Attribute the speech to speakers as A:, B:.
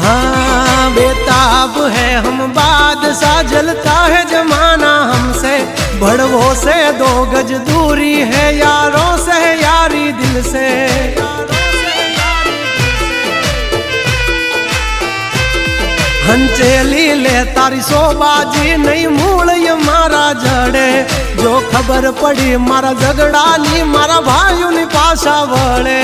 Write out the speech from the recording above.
A: हाँ बेताब है हम बादशाह, जलता है जमाना हमसे, बड़वों से 2 गज दूरी है, यारों से यारी दिल से। हंचेली ले तारी सोबाजी नहीं मूल ये मारा जड़े, जो खबर पड़ी मारा झगड़ा नी मारा भाइयों नी पासा वड़े।